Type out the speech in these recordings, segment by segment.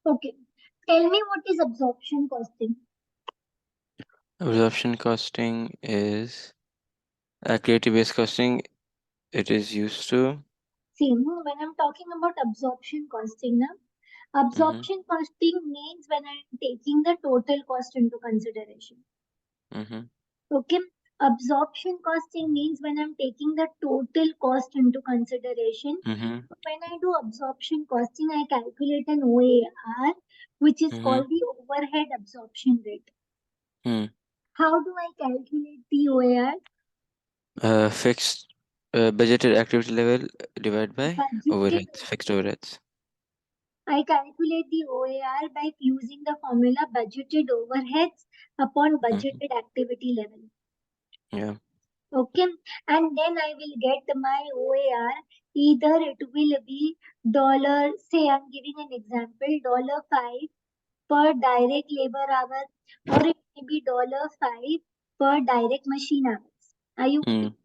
Okay. Tell me what is absorption costing? Absorption costing is activity-based costing. It is used to. See, when I'm talking about absorption costing, Mm-hmm. absorption costing means when I'm taking the total cost into consideration. Mm-hmm. Okay. Absorption costing means when I'm taking the total cost into consideration. Mm-hmm. When I do absorption costing, I calculate an OAR, which is Mm-hmm. called the overhead absorption rate. Mm. How do I calculate the OAR? Fixed budgeted activity level divided by Budgeted. overheads, fixed overheads. I calculate the OAR by using the formula budgeted overheads upon Mm-hmm. budgeted activity level. Yeah. Okay, and then I will get my OAR. Either it will be dollar, say I'm giving an example, $5 per direct labor hour, or it may be $5 per direct machine hours. Are you with me?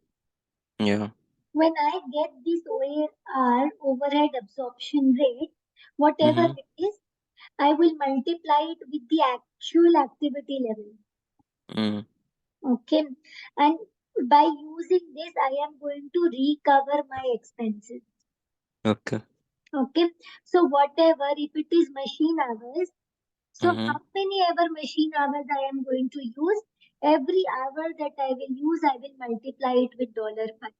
Mm. Yeah. When I get this OAR, overhead absorption rate, whatever Mm-hmm. it is, I will multiply it with the actual activity level. Mm. Okay. And by using this, I am going to recover my expenses. Okay. Okay. So whatever, if it is machine hours, so Mm-hmm. how many ever machine hours I am going to use, every hour that I will use, I will multiply it with $5.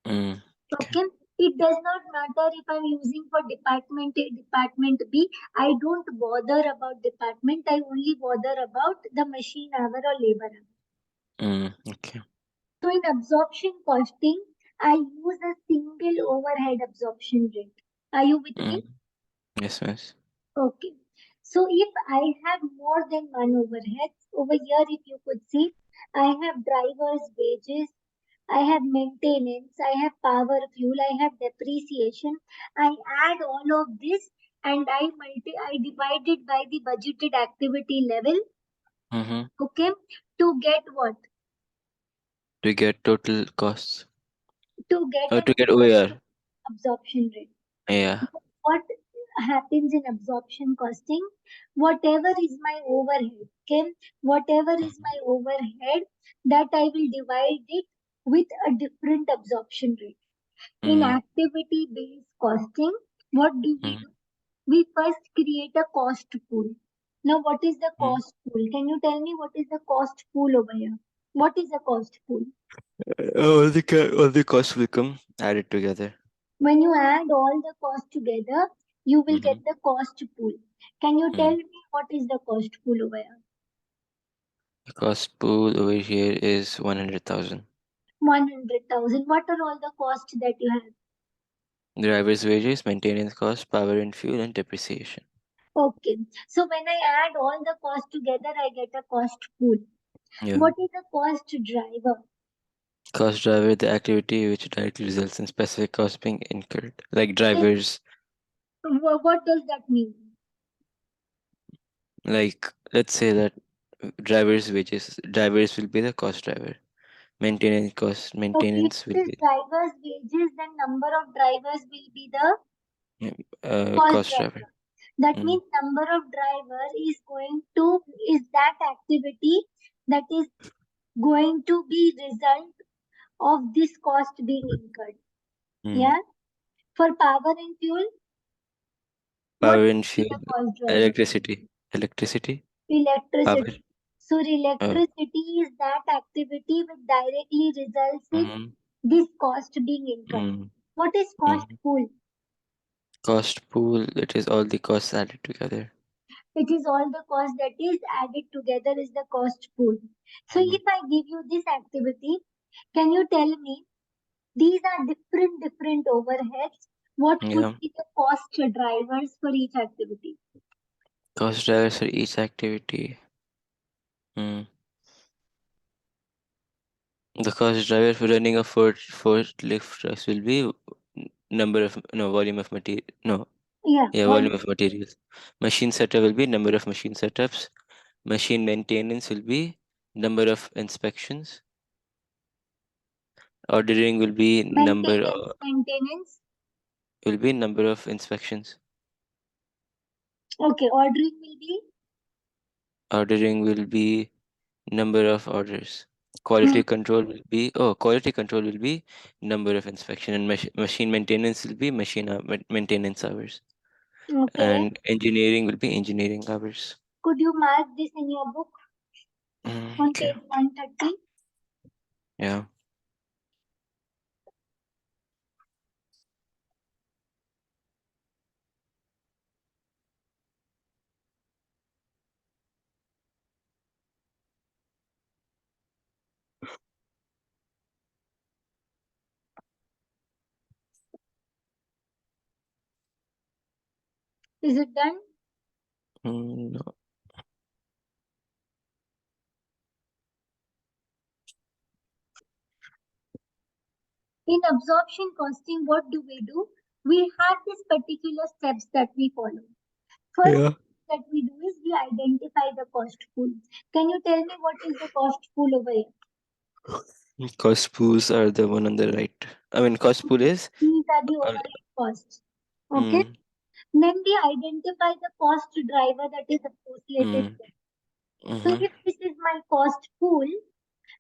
Mm. Okay. Okay. It does not matter if I'm using for department A, department B. I don't bother about department. I only bother about the machine hour or labor hour. Okay. So in absorption costing, I use a single overhead absorption rate. Are you with me? Mm. Yes, miss. Okay. So if I have more than one overhead, over here if you could see, I have drivers' wages, I have maintenance, I have power fuel, I have depreciation. I add all of this and I divide it by the budgeted activity level, Mm-hmm. okay, to get what? To get total costs. To get Or an to get OAR. absorption rate. Yeah. What happens in absorption costing? Whatever is my overhead, okay, whatever is my overhead, that I will divide it with a different absorption rate. In Mm. activity based costing, what do? Mm. We first create a cost pool. Now what is the Mm. cost pool? Can you tell me what is the cost pool over here? What is a cost pool? All the costs will come added together. When you add all the cost together, you will Mm-hmm. get the cost pool. Can you tell Mm. me what is the cost pool over here? The cost pool over here is 100,000. 100,000. What are all the costs that you have? Driver's wages, maintenance cost, power and fuel, and depreciation. Okay. So when I add all the costs together, I get a cost pool. Yeah. What is the cost driver? Cost driver, the activity which directly results in specific cost being incurred, like Yes. drivers. What does that mean? Like, let's say that drivers' wages, drivers will be the cost driver. Maintenance cost, Okay, if maintenance will it is be drivers' wages, then number of drivers will be the cost cost driver. driver. That Mm. means number of drivers is that activity that is going to be result of this cost being incurred. Mm. Yeah. For power and fuel, what Power will and be fuel, the cost driver? electricity, power. Electricity. So Uh, electricity is that activity which directly results in mm, this cost being incurred. mm, What is cost mm. pool? Cost pool, it is all the costs added together. It is all the cost that is added together is the cost pool. So Mm. if I give you this activity, can you tell me these are different overheads? What could Yeah. be the cost drivers for each activity? Cost drivers for each activity. Mm. The cost driver for running a forklift trucks will be number of no volume of material no Yeah, yeah volume. volume of materials. Machine setup will be number of machine setups. Machine maintenance will be number of inspections. Ordering Maintenance, maintenance. will be number of inspections. Okay, ordering will be Ordering will be number of orders. Quality control will be number of inspection, and machine maintenance will be maintenance hours, okay. and engineering will be engineering hours. Could you mark this in your book on Okay. page 130? Yeah. Is it done? No. In absorption costing, what do? We have these particular steps that we follow. First Yeah. that we do is we identify the cost pool. Can you tell me what is the cost pool over here? Cost pools are the one on the right. I mean, cost pool is. These are the uh, overhead costs. Okay. mm, Then we identify the cost driver that is associated mm, with it. So mm-hmm. if this is my cost pool,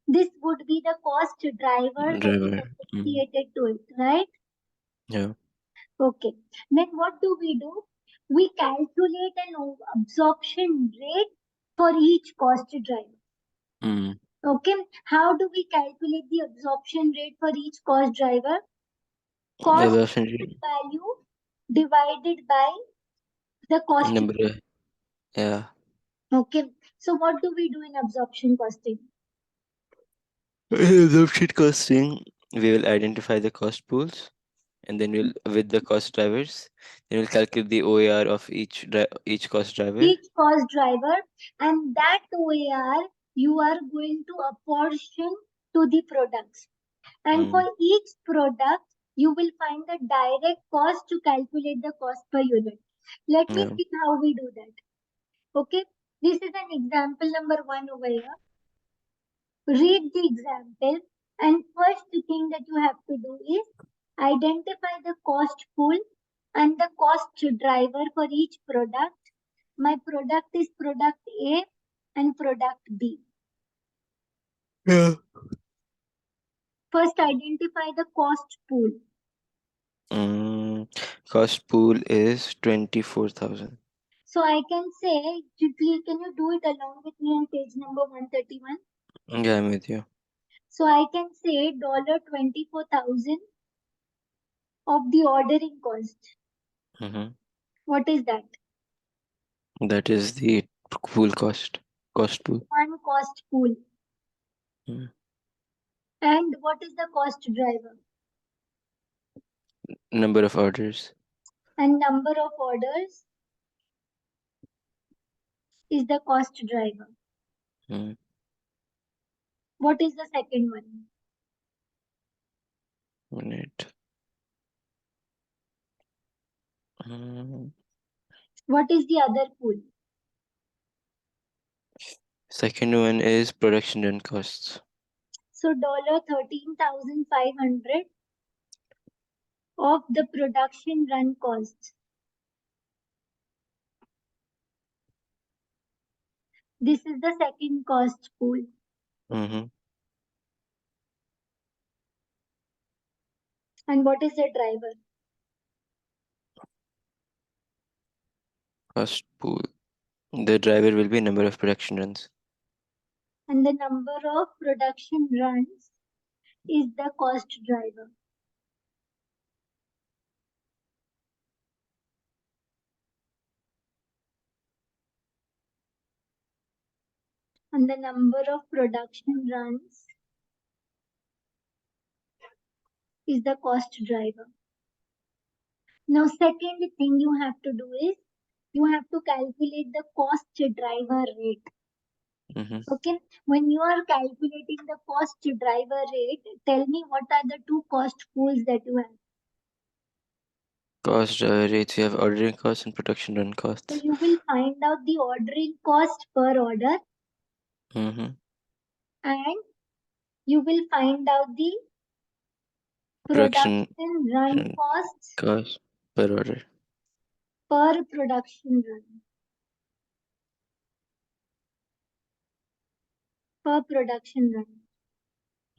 this would be the cost driver that is Driver. associated to it, right? Yeah. Okay. Then what do? We calculate an absorption rate for each cost driver. Mm. Okay. How do we calculate the absorption rate for each cost driver? Cost Absorption rate. value divided by the cost. Number. Yeah. Okay. So what do we do in absorption costing? In absorption costing, we will identify the cost pools, and then we'll with the cost drivers, then we'll calculate the OAR of each cost driver. Each cost driver, and that OAR you are going to apportion to the products. And for Mm. each product, you will find the direct cost to calculate the cost per unit. Let me Yeah. see how we do that. Okay, this is an example number 1 over here. Read the example, and first thing that you have to do is identify the cost pool and the cost driver for each product. My product is product A and product B. Yeah. First, identify the cost pool. Cost pool is 24,000. So I can say, please, can you do it along with me on page number 131? Yeah, I'm with you. So I can say $24,000 of the ordering cost. Mm-hmm. What is that? That is the pool cost. Cost pool. One cost pool. Mm. And what is the cost driver? Number of orders. And number of orders is the cost driver. Mm. What is the second one? Minute. Mm. What is the other pool? Second one is production run costs. So $13,500 of the production run costs. This is the second cost pool. Mm-hmm. And what is the driver? Cost pool. The driver will be number of production runs. And the number of production runs is the cost driver. And the number of production runs is the cost driver. Now, second thing you have to do is you have to calculate the cost driver rate. Mm-hmm. Okay, when you are calculating the cost driver rate, tell me what are the two cost pools that you have. Cost driver rates, you have ordering costs and production run So costs. you will find out the ordering cost per order Mm-hmm. and you will find out the Production production run run costs cost per order. per production run. Per production run.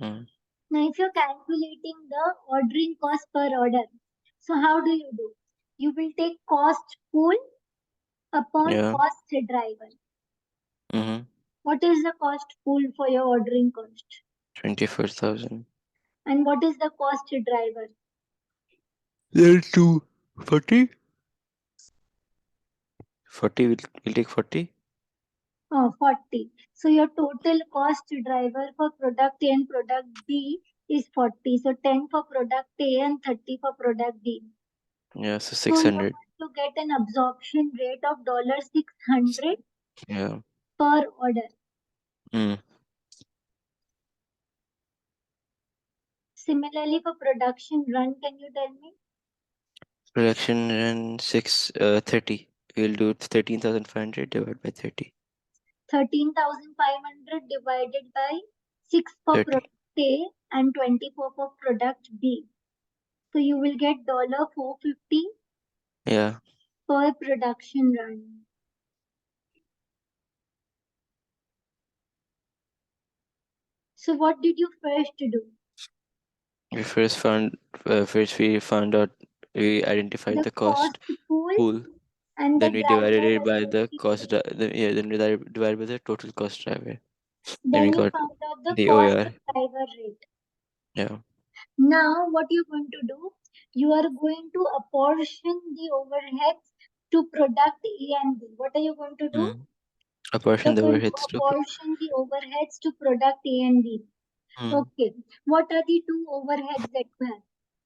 Mm. Now, if you're calculating the ordering cost per order, so how do? You will take cost pool upon Yeah. cost driver. Mm-hmm. What is the cost pool for your ordering cost? 24,000. And what is the cost driver? Then 240. 40 will take 40. Oh, 40. So your total cost driver for product A and product B is 40. So 10 for product A and 30 for product B. Yeah, so So you're 600. going to get an absorption rate of $600 Yeah. per order. Mm. Similarly, for production run, can you tell me? Production run 30. We'll do 13,500 divided by 30. 13,500 divided by 6 for 30. product A and 24 for product B. So you will get $450 Yeah. per production run. So what did you first do? We we found out, we identified The the cost cost pool pool. and the Then we divided driver it by the cost, associated. then we divided by the total cost driver. Then Then we you got found out the the cost OAR. driver rate. Yeah. Now what you're going to do? You are going to apportion the overheads to product A and B. What are you going to do? Mm. Apportion You're the going to overheads to. apportion the overheads to product A and B. Mm. Okay. What are the two overheads that you have?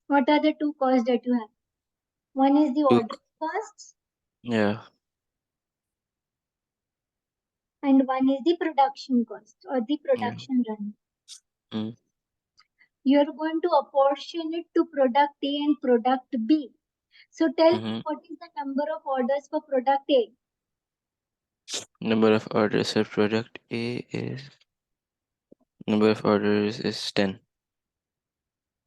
What are the two costs that you have? One is the Two. ordering costs Yeah. and one is the production cost or the Yeah. production run. Mm. You're going to apportion it to product A and product B. So tell me, Mm-hmm. what is the number of orders for product A? Number of orders of product A is number of orders is 10.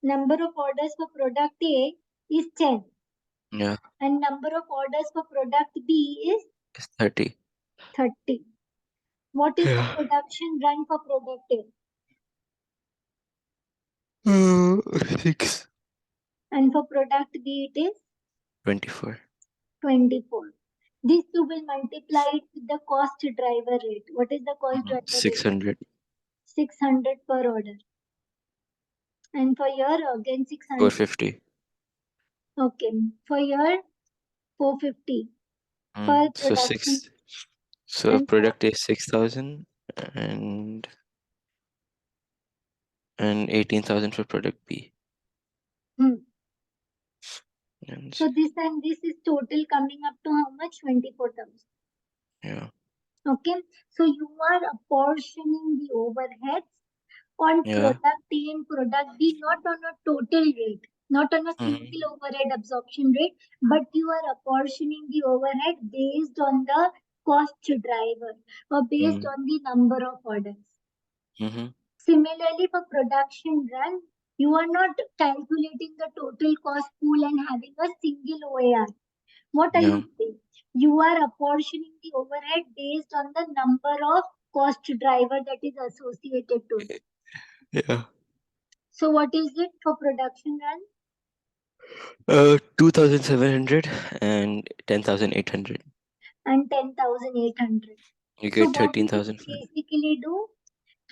Number of orders for product A is 10 Yeah. and number of orders for product B is It's 30. 30. What is the Yeah. production run for product A? 6. And for product B it is 24. 24. This you will multiply it with the cost driver rate. What is the cost driver rate? 600. 600 per order. And for your again 600. 450. Okay. For your 450 per So production. 6. So And for product is 6,000 and 18,000 for product B. hmm. And So this and this is total coming up to how much? 24,000. yeah. Okay. So you are apportioning the overheads on Yeah. product A and product B, not on a total rate, not on a single overhead absorption rate, but you are apportioning the overhead based on the cost driver or based on the number of orders. Mm-hmm. Similarly, for production run, you are not calculating the total cost pool and having a single OAR. What are Yeah. you doing? You are apportioning the overhead based on the number of cost driver that is associated to it. Yeah. So what is it for production run? 2,700 and 10,800. And 10,800. You So get what did you 13,000. basically do?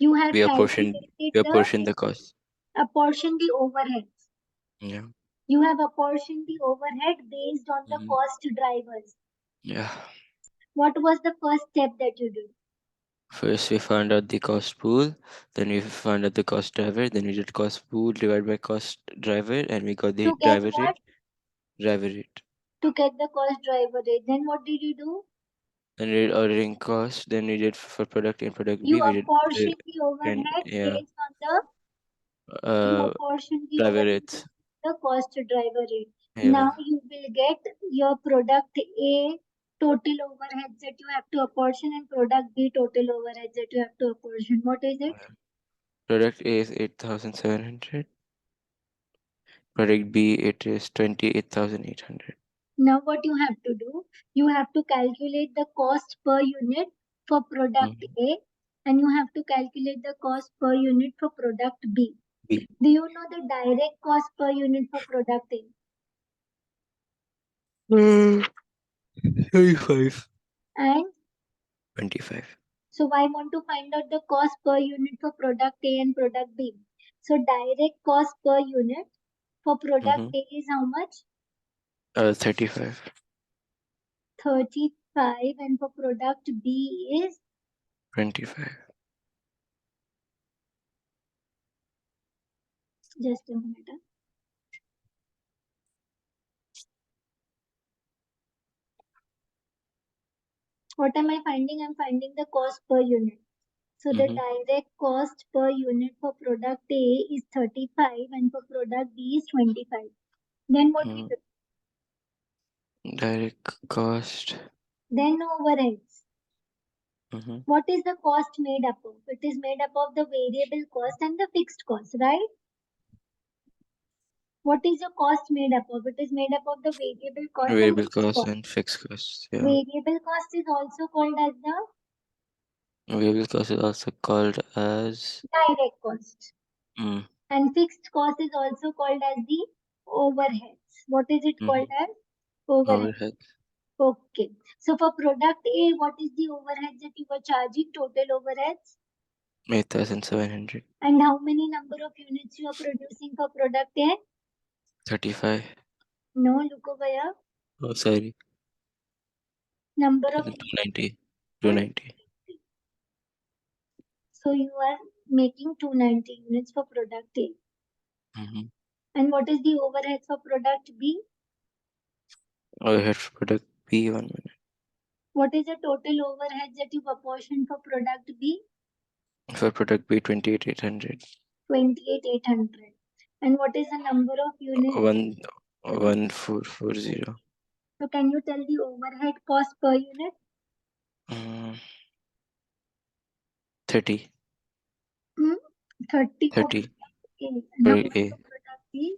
You have We apportion calculated the cost. apportion the overheads. Yeah. You have apportioned the overhead based on the Mhm. cost drivers. Yeah. What was the first step that you did? First we found out the cost pool, then we found out the cost driver, then we did cost pool divided by cost driver, and we got the To get driver what? rate. Driver rate. To get the cost driver rate. Then what did you do? Then we did ordering cost, then we did for product A and product You B, we did apportion the and overhead yeah, based on the you uh apportion the driver overhead based rates. on the cost driver rate. Yeah. Now you will get your product A total overheads that you have to apportion and product B total overheads that you have to apportion. What is it? Product A is 8,700. Product B it is 28,800. Now what you have to do, you have to calculate the cost per unit for product A, and you have to calculate the cost per unit for product B. B. Do you know the direct cost per unit for product A? 35. And 25. so I want to find out the cost per unit for product A and product B. So direct cost per unit for product A is how much? 35. 35, and for product B is 25. just a minute. What am I finding? I'm finding the cost per unit. So the direct cost per unit for product A is 35 and for product B is 25. Then what we do? Direct cost. Then overheads. Mm-hmm. What is the cost made up of? It is made up of the variable cost and the fixed cost, right? What is the cost made up of? It is made up of the variable cost and Variable fixed cost cost. and fixed cost. Yeah. Variable cost is also called as the Variable cost is also called as direct cost. And fixed cost is also called as the overheads. What is it called as? Overhead. overhead. Okay. So for product A, what is the overheads that you were charging? Total overheads? 8,700. And how many number of units you are producing for product A? 35. No, look over here. Oh, sorry. Number of 290. 290. So you are making 290 units for product A. And what is the overhead for product B? Overhead for product B, 1 minute. What is the total overhead that you proportion for product B? For product B, 28,800. 28,800. And what is the number of units? 1,440. So can you tell the overhead cost per unit? 30. 30 for 30 product A. And for how much A. for product B?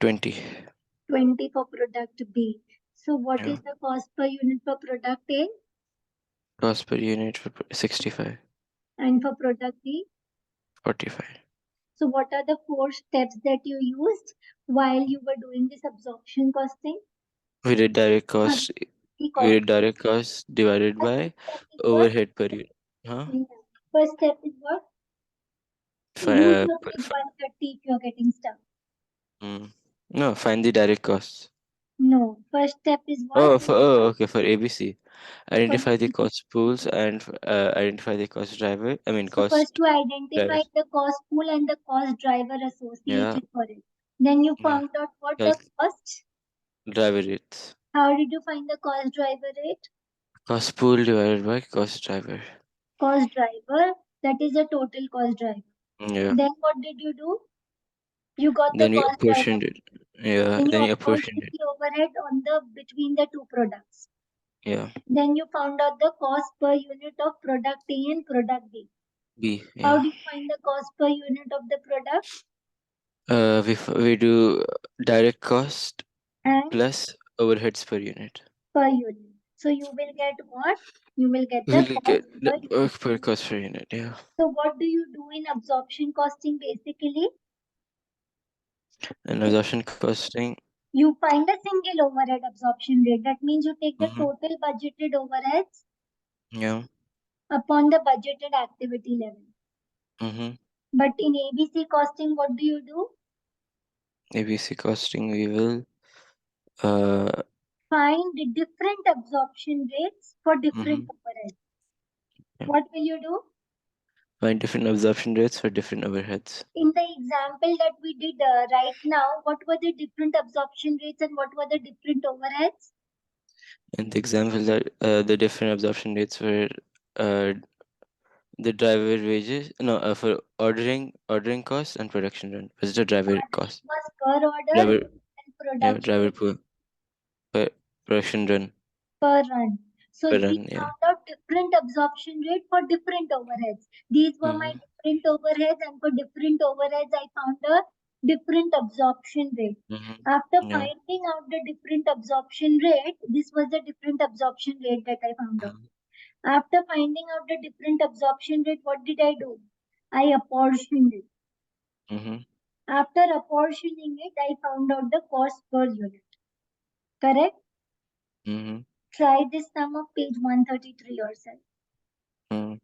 20. 20 for product B. So what Yeah. is the cost per unit for product A? Cost per unit for 65. And for product B? 45. So what are the 4 steps that you used while you were doing this absorption costing? We did direct cost. We did direct cost divided by overhead per unit. Huh? First step is what? Use your big 130 if you're getting stuck. No, find the direct costs. No, first step is what? Okay, for ABC. Identify the cost pools and identify the cost driver. So first you identify drivers. the cost pool and the cost driver associated Yeah. for it. Then you Yeah. found out what the cost. Driver rates. How did you find the cost driver rate? Cost pool divided by cost driver. Cost driver, that is the total cost driver. Yeah. Then what did you do? You got Then the you cost apportioned driver. it. Yeah. Then Then you you apportioned apportioned it. the overhead on the between the two products. Yeah. Then you found out the cost per unit of product A and product B. B. How Yeah. do you find the cost per unit of the product? We do direct cost And plus overheads per unit. per unit. So you will get what? You will get the We'll cost get per the unit. per cost per unit. Yeah. So what do you do in absorption costing basically? And absorption costing. You find a single overhead absorption rate. That means you take the total budgeted overheads Yeah. upon the budgeted activity level. But in ABC costing, what do you do? ABC costing, we will Find different absorption rates for different overheads. Yeah. What will you do? Find different absorption rates for different overheads. In the example that we did right now, what were the different absorption rates and what were the different overheads? In the example that the different absorption rates were the driver wages, no, for ordering cost and production run. Was the driver cost? Was per order Driver, and production. yeah, driver per production run. Per run. So Per we run, yeah. found out different absorption rate for different overheads. These were my different overheads, and for different overheads, I found a different absorption rate. Mhm. After Yeah. finding out the different absorption rate, this was the different absorption rate that I found out. Mhm. After finding out the different absorption rate, what did I do? I apportioned it. Mhm. After apportioning it, I found out the cost per unit. Correct? Mhm. Try this sum of page 133 yourself. Mhm.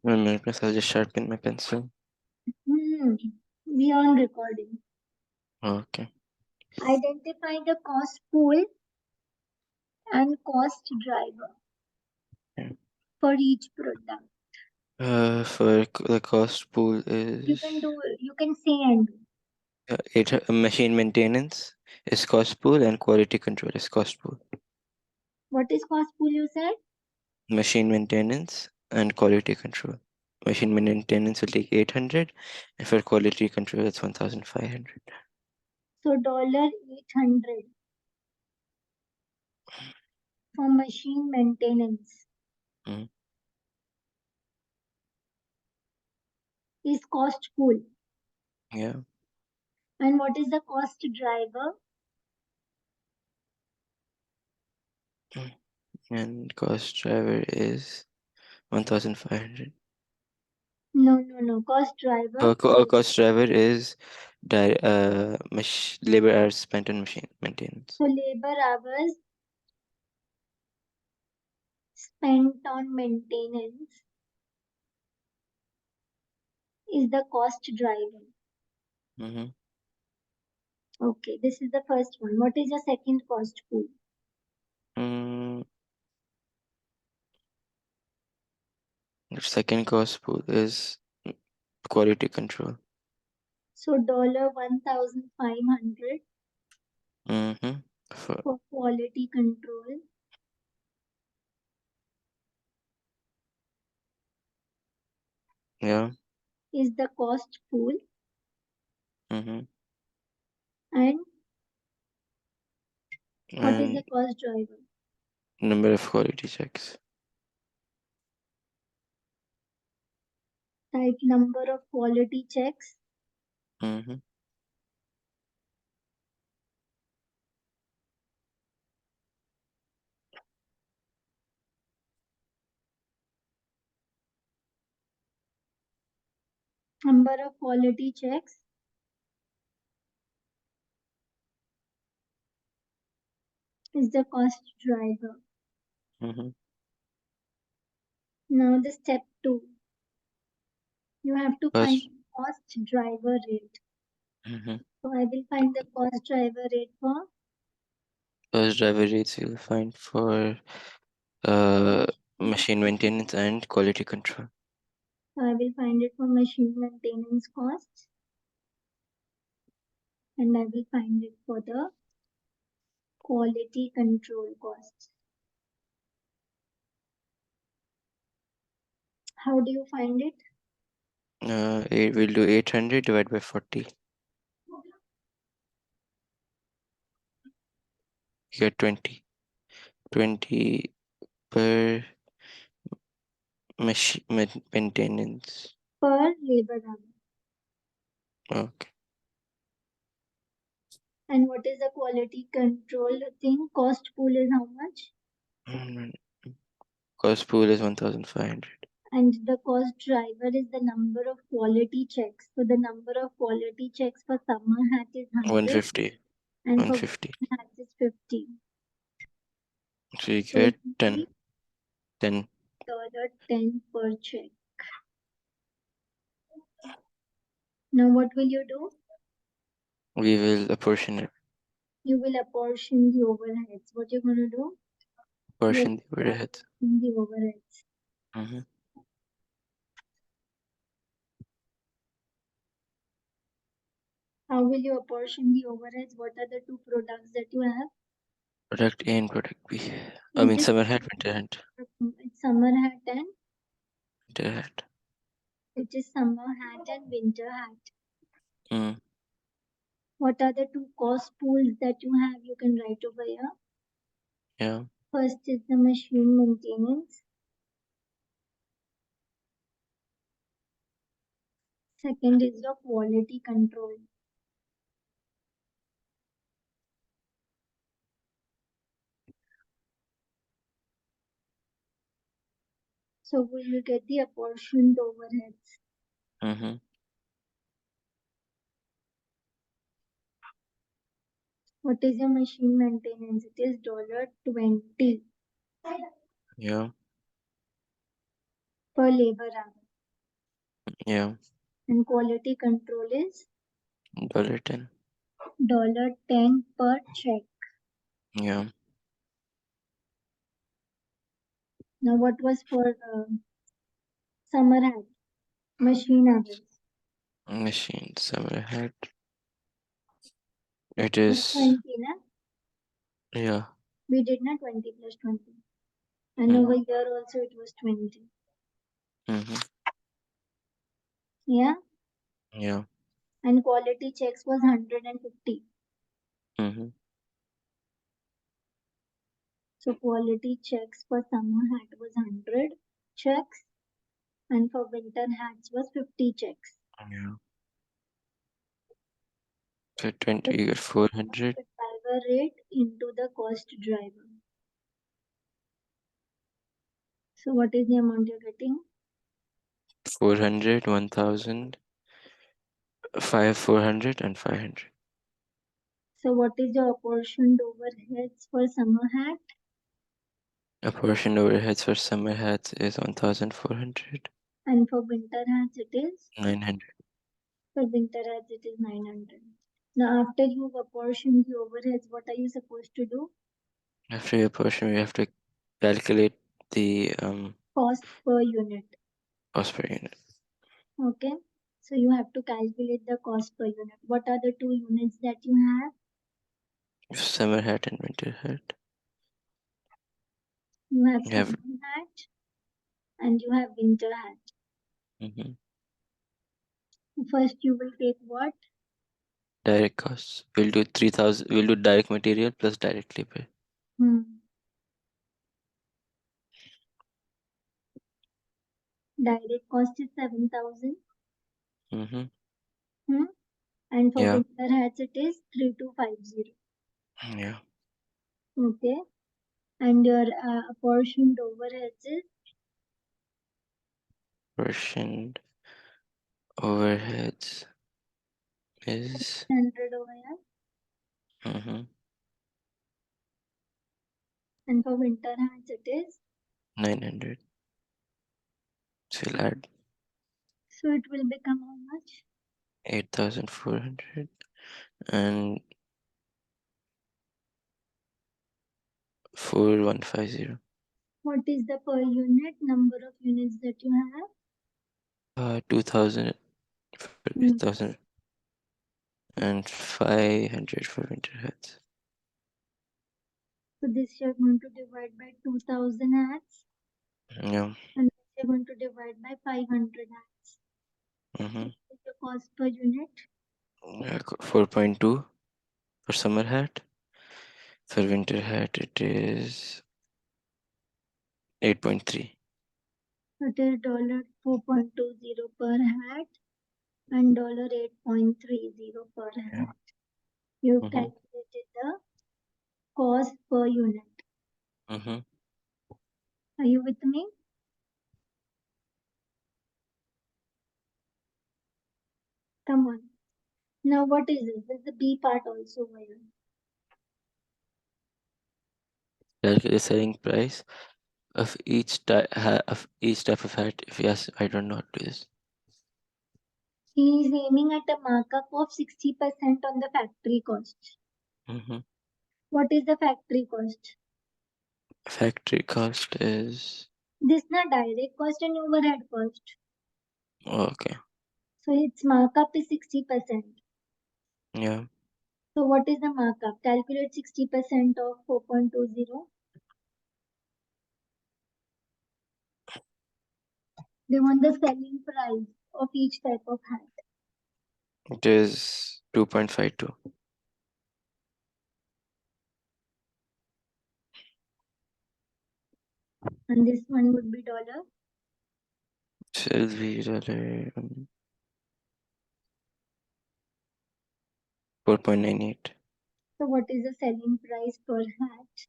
1 minute, miss. I'll just sharpen my pencil. We on recording. Okay. Identify the cost pool and cost driver Yeah. for each product. The cost pool You is can say and do. machine maintenance is cost pool and quality control is cost pool. What is cost pool you said? Machine maintenance and quality control. Machine maintenance will take 800, and for quality control it's 1,500. So $800 for machine maintenance Mhm. is cost pool. Yeah. And what is the cost driver? And cost driver is 1,500. No. Cost driver. Our cost driver is labor hours spent on machine maintenance. So labor hours spent on maintenance is the cost driver. Mm-hmm. Okay, this is the first one. What is the second cost pool? The second cost pool is quality control. So $1,500 Mm-hmm. for quality control Yeah. is the cost pool. Mm-hmm. And what is And the cost driver? number of quality checks. Type number of quality checks Mm-hmm. number of quality checks is the cost driver. Mm-hmm. Now the step 2. You have to find Cost. cost driver rate. Mm-hmm. So I will find the cost driver rate for Cost driver rates you'll find for machine maintenance and quality control. so I will find it for machine maintenance costs and I will find it for the quality control costs. How do you find it? We'll do 800 divided by 40. You get 20. 20 per maintenance. Per labor hour. Okay. And what is the quality control thing? Cost pool is how much? Mm, Cost pool is 1,500. And the cost driver is the number of quality checks. So the number of quality checks for summer hat is 100 150. and for 150. winter hat is 50. So you So it get will 10. be 10. $10 per check. Now what will you do? We will apportion it. You will apportion the overheads. What you're gonna do? Portion the overheads. In the overheads. Mm-hmm. How will you apportion the overheads? What are the two products that you have? Product A and product B. I Is mean this summer hat, winter hat. it's summer hat and Winter hat. which is summer hat and winter hat? Mm. What are the two cost pools that you have? You can write over here. Yeah. First is the machine maintenance. Second is the quality control. So we will get the apportioned overheads. Mm-hmm. What is the machine maintenance? It is $20 Yeah. per labor hour. Yeah. And quality control is $10. $10 per check. Yeah. Now what was for summer hat? Machine hours. Machine summer hat. It Was is 20, na? yeah. We did not 20 plus 20. And Mm. over here also it was 20. Mm-hmm. Yeah. Yeah. And quality checks was 150. Mm-hmm. So quality checks for summer hat was 100 checks, and for winter hats was 50 checks. Yeah. So 20, So you get 400. the driver rate into the cost driver. So what is the amount you're getting? 400, 1000, 400 and 500. So what is the apportioned overheads for summer hat? Apportioned overheads for summer hats is 1400. And for winter hats it is? 900. For winter hats it is 900. Now after you've apportioned the overheads, what are you supposed to do? After you apportion, we have to calculate the Cost per unit. cost per unit. Okay. So you have to calculate the cost per unit. What are the two units that you have? Summer hat and winter hat. You have You summer have hat and you have winter hat. mm-hmm. First you will take what? Direct costs. We'll do 3000. We'll do direct material plus direct labor. Hmm. Direct cost is 7,000. Mm-hmm. Hmm. And for Yeah. winter hats it is 3250. Yeah. Okay. And your apportioned overheads is Portioned overheads is 100 over here. mm-hmm. And for winter hats it is. 900. So we'll add So it will become how much? 8400 and 4150. What is the per unit number of units that you have? 2000 for Hmm. 2000 and 500 for winter hats. So this you're going to divide by 2000 hats Yeah. and this you're going to divide by 500 hats. Mm-hmm. What is the cost per unit? 4.2 for summer hat. For winter hat, it is 8.3. It is $4.20 per hat and $8.30 per Yeah. hat. You've Mm-hmm. calculated the cost per unit. Mm-hmm. Are you with me? Come on. Now what is this? This is the B part also over here. Calculate the selling price of each type of hat. If yes, I don't know how to do this. He is aiming at a markup of 60% on the factory cost. Mm-hmm. What is the factory cost? Factory cost is This not direct cost and overhead cost. okay. So its markup is 60%. Yeah. So what is the markup? Calculate 60% of 4.20. They want the selling price of each type of hat. It is 2.52. And this one would be dollar. Shall we dollar 4.98. So what is the selling price per hat?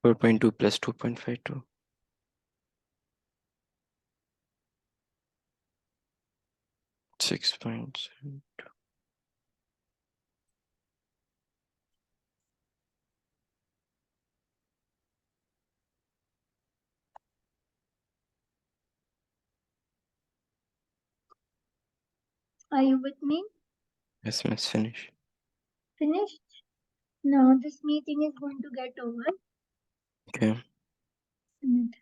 4.2 plus 2.52. 6.7. Are you with me? Yes, let's finish. Finished? Now this meeting is going to get over. Okay. Minute.